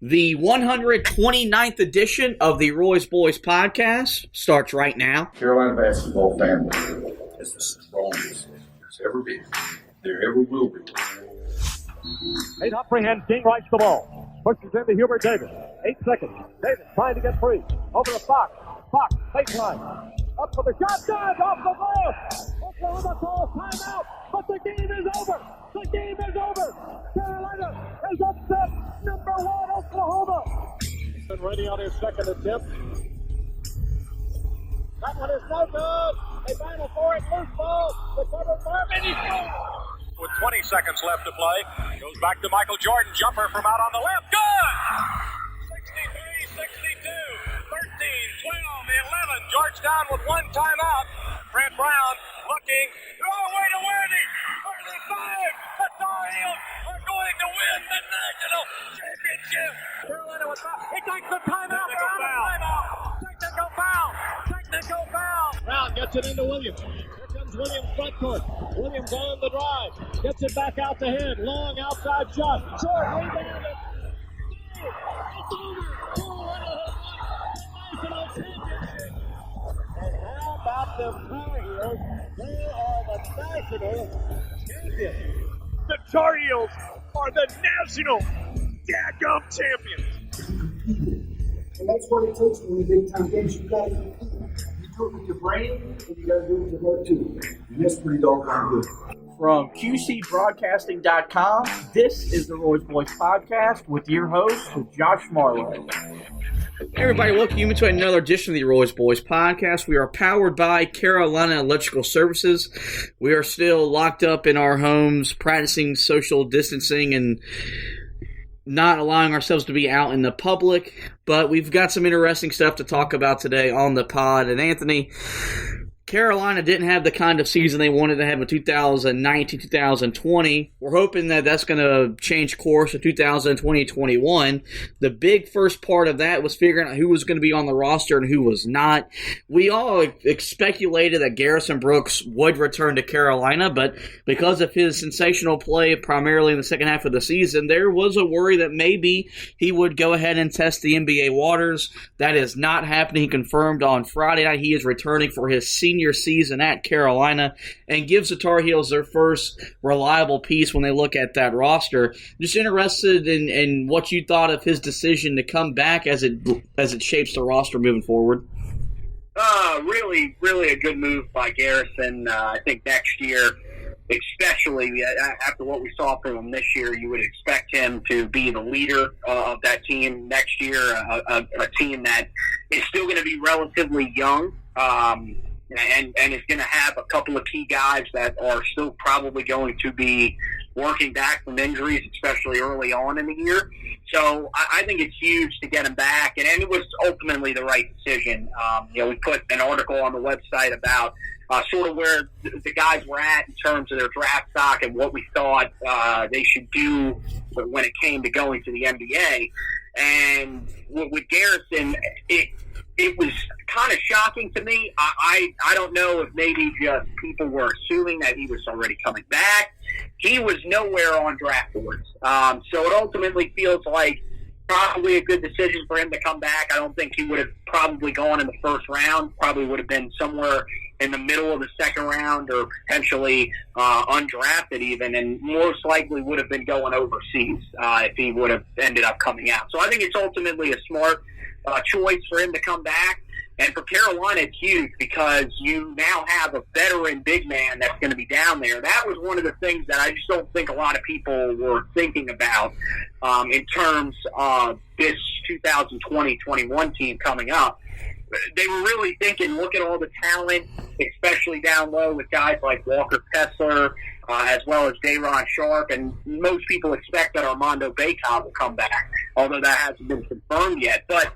The 129th edition of the Roy's Boys podcast starts right now. Carolina basketball family is the strongest there's ever been. There ever will be. Eight up freehand, King writes the ball. Pushes into Hubert Davis. 8 seconds. Davis trying to get free. Over to Fox. Fox, baseline. Up for the shot. Good. Off the glass. Oklahoma calls timeout. But the game is over. The game is over. Carolina has upset number 1 Oklahoma. Been ready on his second attempt. That one is no good. They battle for it. Loose ball. Recovered Marvin. He scores. With 20 seconds left to play. Goes back to Michael Jordan. Jumper from out on the left. Good! 63, 62, 13, 12, 11. Georgetown with one timeout. Brent Brown looking. Oh, way to win it! 35. The Tar Heels are going to win the national championship. Carolina with foul. He takes the timeout. Technical foul. Technical foul. Brown gets it into Williams. Williams front court. Williams on the drive. Gets it back out to him. Long outside shot. Short rebound. It's over. Carolina has won the national championship. And how about the Tar Heels? They are the national champions. The Tar Heels are the national daggum champions. And that's what it takes in the big time games. You got to compete. Do it with your brain, and you got to do it with your heart too. And that's pretty doggone good. From QCBroadcasting.com, this is the Roy's Boys podcast with your host, Josh Marlowe. Hey everybody, welcome you to another edition of the Roy's Boys podcast. We are powered by Carolina Electrical Services. We are still locked up in our homes, practicing social distancing and not allowing ourselves to be out in the public, but we've got some interesting stuff to talk about today on the pod. And Anthony, Carolina didn't have the kind of season they wanted to have in 2019-2020. We're hoping that that's going to change course in 2020-21. The big first part of that was figuring out who was going to be on the roster and who was not. We all speculated that Garrison Brooks would return to Carolina, but because of his sensational play primarily in the second half of the season, there was a worry that maybe he would go ahead and test the NBA waters. That is not happening. He confirmed on Friday night he is returning for his senior season at Carolina and gives the Tar Heels their first reliable piece when they look at that roster. Just interested in what you thought of his decision to come back as it shapes the roster moving forward. Really, really a good move by Garrison. I think next year, especially after what we saw from him this year, you would expect him to be the leader of that team next year, a team that is still going to be relatively young. And is going to have a couple of key guys that are still probably going to be working back from injuries, especially early on in the year. So I think it's huge to get him back, and it was ultimately the right decision. We put an article on the website about sort of where the guys were at in terms of their draft stock and what we thought they should do when it came to going to the NBA. And with Garrison, it was kind of shocking to me. I don't know if maybe just people were assuming that he was already coming back. He was nowhere on draft boards. So it ultimately feels like probably a good decision for him to come back. I don't think he would have probably gone in the first round. Probably would have been somewhere in the middle of the second round or potentially undrafted even, and most likely would have been going overseas if he would have ended up coming out. So I think it's ultimately a smart choice for him to come back. And for Carolina, it's huge because you now have a veteran big man that's going to be down there. That was one of the things that I just don't think a lot of people were thinking about in terms of this 2020-21 team coming up. They were really thinking, look at all the talent, especially down low with guys like Walker Kessler, as well as Day'Ron Sharpe, and most people expect that Armando Bacot will come back, although that hasn't been confirmed yet. But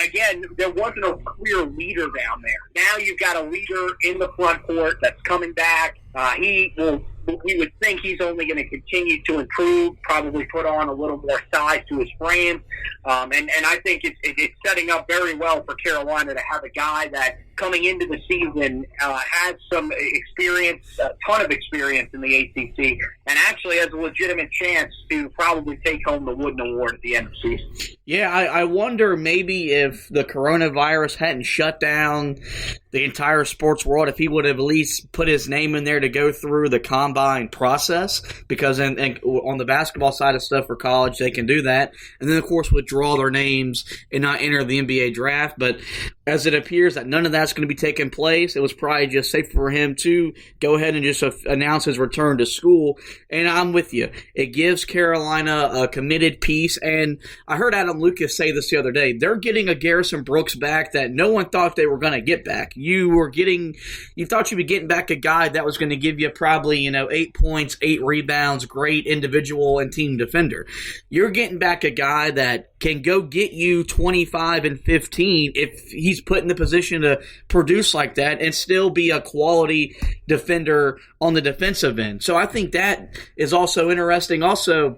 again, there wasn't a clear leader down there. Now you've got a leader in the front court that's coming back. We would think he's only going to continue to improve, probably put on a little more size to his frame. And I think it's setting up very well for Carolina to have a guy that coming into the season has some experience, a ton of experience in the ACC, and actually has a legitimate chance to probably take home the Wooden Award at the end of the season. Yeah, I wonder maybe if the coronavirus hadn't shut down the entire sports world, if he would have at least put his name in there to go through the combine process, because on the basketball side of stuff for college, they can do that. And then, of course, withdraw their names and not enter the NBA draft. But as it appears that none of that's going to be taking place, it was probably just safe for him to go ahead and just announce his return to school. And I'm with you. It gives Carolina a committed piece. And I heard Adam Lucas say this the other day. They're getting a Garrison Brooks back that no one thought they were going to get back. You thought you'd be getting back a guy that was going to give you probably, 8 points, 8 rebounds, great individual and team defender. You're getting back a guy that can go get you 25 and 15 if he's put in the position to produce like that and still be a quality defender on the defensive end. So I think that is also interesting. Also,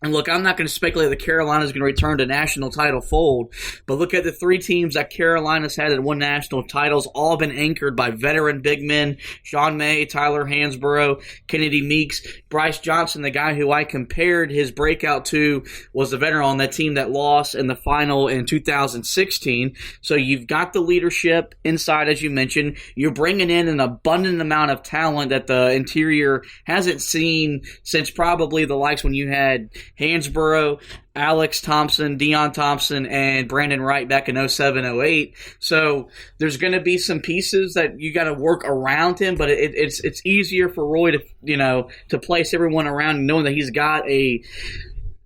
and look, I'm not going to speculate that Carolina is going to return to national title fold, but look at the 3 teams that Carolina's had that won national titles, all been anchored by veteran big men: Sean May, Tyler Hansborough, Kennedy Meeks, Bryce Johnson, the guy who I compared his breakout to, was the veteran on that team that lost in the final in 2016. So you've got the leadership inside, as you mentioned. You're bringing in an abundant amount of talent that the interior hasn't seen since probably the likes when you had Hansborough, Alex Thompson, Deion Thompson, and Brandon Wright back in 07-08. So there's going to be some pieces that you got to work around him, but it's easier for Roy to place everyone around, knowing that he's got a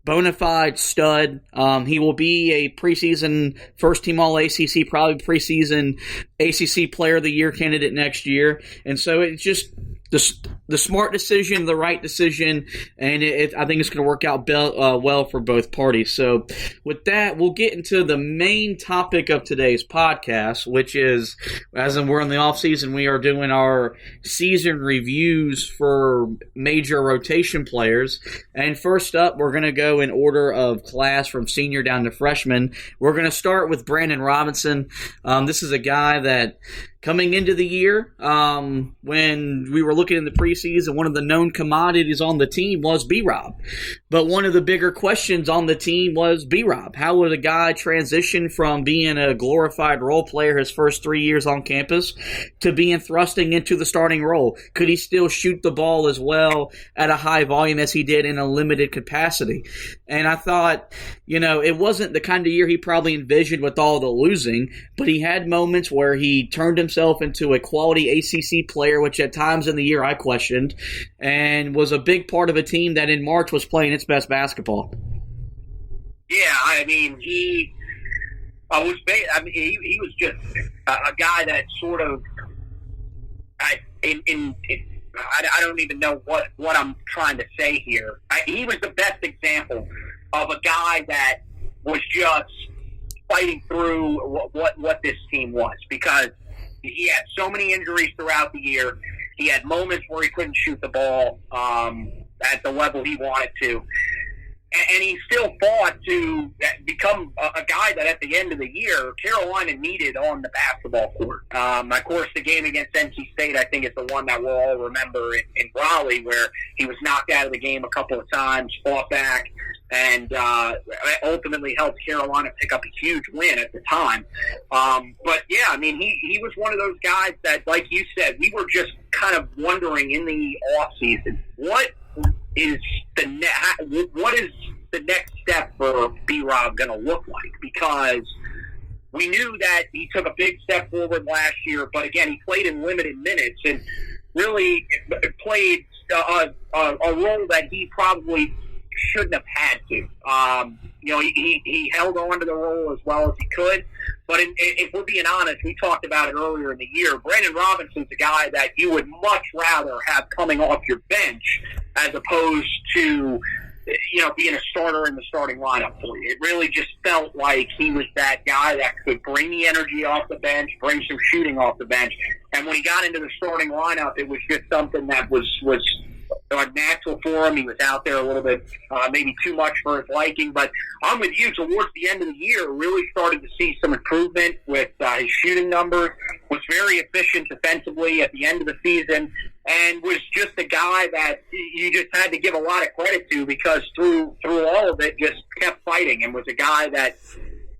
bona fide stud. He will be a preseason first-team All-ACC, probably preseason ACC Player of the Year candidate next year. And so it's just the smart decision, the right decision, and I think it's going to work out well for both parties. So with that, we'll get into the main topic of today's podcast, which is, as we're in the offseason, we are doing our season reviews for major rotation players. And first up, we're going to go in order of class from senior down to freshman. We're going to start with Brandon Robinson. This is a guy that, coming into the year, when we were looking in the preseason, one of the known commodities on the team was B-Rob. But one of the bigger questions on the team was B-Rob. How would a guy transition from being a glorified role player his first 3 years on campus to being thrusting into the starting role? Could he still shoot the ball as well at a high volume as he did in a limited capacity? And I thought, it wasn't the kind of year he probably envisioned with all the losing, but he had moments where he turned himself into a quality ACC player, which at times in the year I questioned, and was a big part of a team that in March was playing its best basketball. Yeah, I mean, he was just a guy that sort of, I don't even know what I'm trying to say here. He was the best example of a guy that was just fighting through what this team was, because he had so many injuries throughout the year. He had moments where he couldn't shoot the ball at the level he wanted to. And he still fought to become a guy that at the end of the year, Carolina needed on the basketball court. Of course, the game against NC State, I think, is the one that we'll all remember in Raleigh, where he was knocked out of the game a couple of times, fought back, and ultimately helped Carolina pick up a huge win at the time. But, yeah, I mean, he was one of those guys that, like you said, we were just kind of wondering in the offseason, what is the next step for B-Rob going to look like? Because we knew that he took a big step forward last year, but again, he played in limited minutes and really played a role that he probably shouldn't have had to. He held on to the role as well as he could. But if we're being honest, we talked about it earlier in the year, Brandon Robinson's a guy that you would much rather have coming off your bench as opposed to, being a starter in the starting lineup for you. It really just felt like he was that guy that could bring the energy off the bench, bring some shooting off the bench. And when he got into the starting lineup, it was just something that was natural for him. He was out there a little bit, maybe too much for his liking. But I'm with you. Towards the end of the year, really started to see some improvement with his shooting numbers. Was very efficient defensively at the end of the season, and was just a guy that you just had to give a lot of credit to, because through all of it, just kept fighting, and was a guy that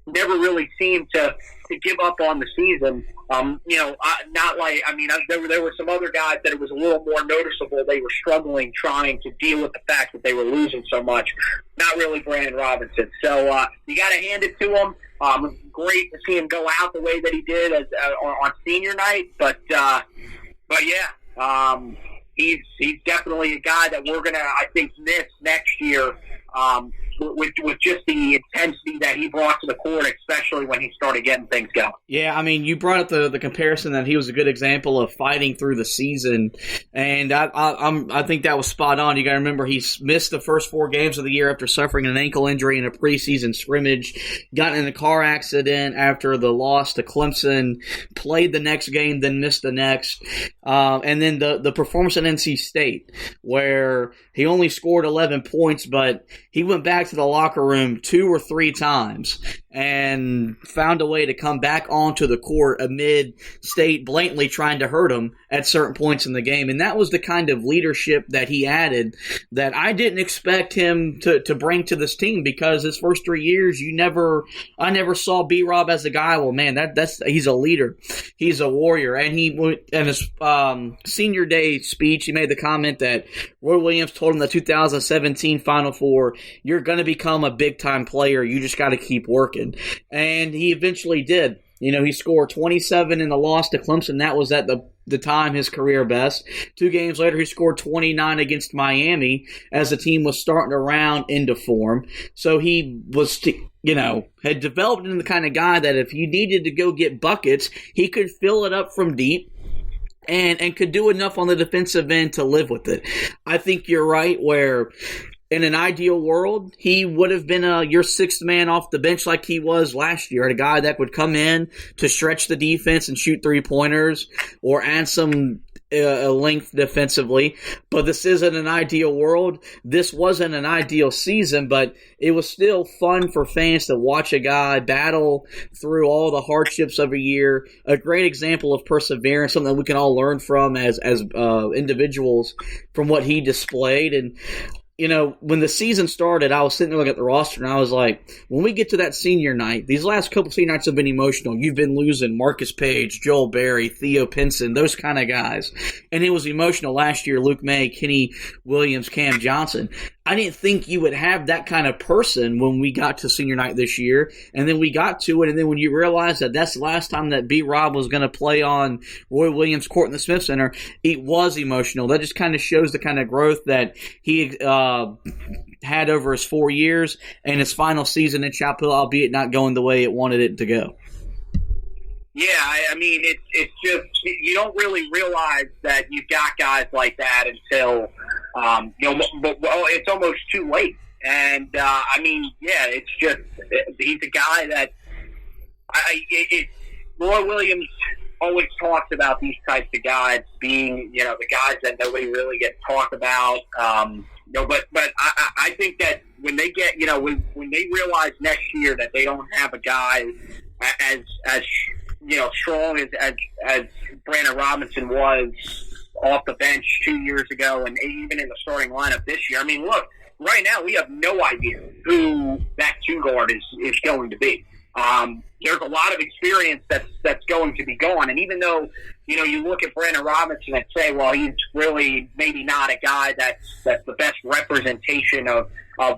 never really seemed to give up on the season. Not like, there were some other guys that it was a little more noticeable. They were struggling trying to deal with the fact that they were losing so much. Not really Brandon Robinson. So you got to hand it to him. Great to see him go out the way that he did on senior night. But he's definitely a guy that we're gonna, I think, miss next year. With just the intensity that he brought to the court, especially when he started getting things going. Yeah, I mean, you brought up the comparison that he was a good example of fighting through the season, and I think that was spot on. You got to remember, he missed the first 4 games of the year after suffering an ankle injury in a preseason scrimmage, got in a car accident after the loss to Clemson, played the next game, then missed the next, and then the performance at NC State, where he only scored 11 points, but he went back to the locker room 2 or 3 times and found a way to come back onto the court amid State blatantly trying to hurt him at certain points in the game. And that was the kind of leadership that he added that I didn't expect him to bring to this team, because his first 3 years, I never saw B-Rob as a guy, well, man, he's a leader. He's a warrior. And in his senior day speech, he made the comment that Roy Williams told him the 2017 Final Four, you're going to become a big-time player. You just got to keep working. And he eventually did. He scored 27 in the loss to Clemson. That was at the time his career best. 2 games later, he scored 29 against Miami as the team was starting to round into form. So he was, had developed into the kind of guy that if you needed to go get buckets, he could fill it up from deep. And could do enough on the defensive end to live with it. I think you're right, where in an ideal world, he would have been your 6th man off the bench like he was last year, a guy that would come in to stretch the defense and shoot 3-pointers or add some length defensively. But this isn't an ideal world. This wasn't an ideal season, but it was still fun for fans to watch a guy battle through all the hardships of a year. A great example of perseverance, something that we can all learn from as individuals from what he displayed. And when the season started, I was sitting there looking at the roster, and I was like, when we get to that senior night, these last couple senior nights have been emotional. You've been losing Marcus Page, Joel Berry, Theo Pinson, those kind of guys. And it was emotional last year, Luke May, Kenny Williams, Cam Johnson. I didn't think you would have that kind of person when we got to senior night this year. And then we got to it, and then when you realize that that's the last time that B-Rob was going to play on Roy Williams' court in the Smith Center, it was emotional. That just kind of shows the kind of growth that he had over his 4 years and his final season in Chapel Hill, albeit not going the way it wanted it to go. Yeah, I mean, it's just, you don't really realize that you've got guys like that until, it's almost too late. And, it's just, he's a guy that, Roy Williams always talks about these types of guys being, the guys that nobody really gets talked about. But I think that when they get, when they realize next year that they don't have a guy as strong as Brandon Robinson was off the bench 2 years ago, and even in the starting lineup this year. I mean, look, right now we have no idea who that 2 guard is going to be. There's a lot of experience that's going to be gone, and even though you look at Brandon Robinson and say, well, he's really maybe not a guy that's the best representation of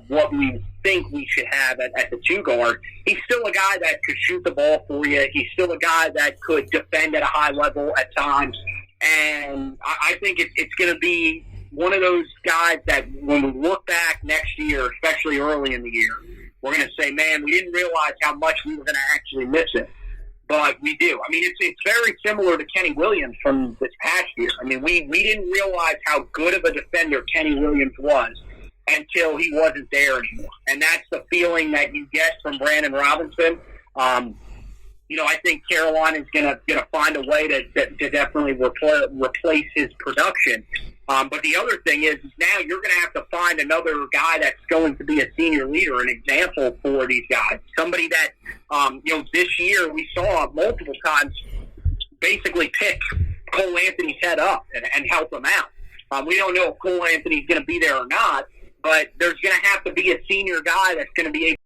what we think we should have at the 2 guard. He's still a guy that could shoot the ball for you. He's still a guy that could defend at a high level at times. And I think it's going to be one of those guys that when we look back next year, especially early in the year, we're going to say, man, we didn't realize how much we were going to actually miss it. But we do. I mean, it's very similar to Kenny Williams from this past year. I mean, we didn't realize how good of a defender Kenny Williams was until he wasn't there anymore. And that's the feeling that you get from Brandon Robinson. I think Carolina is going to find a way to definitely replace his production. But the other thing is now you're going to have to find another guy that's going to be a senior leader, an example for these guys. Somebody that, this year we saw multiple times basically pick Cole Anthony's head up and help him out. We don't know if Cole Anthony's going to be there or not, but there's going to have to be a senior guy that's going to be able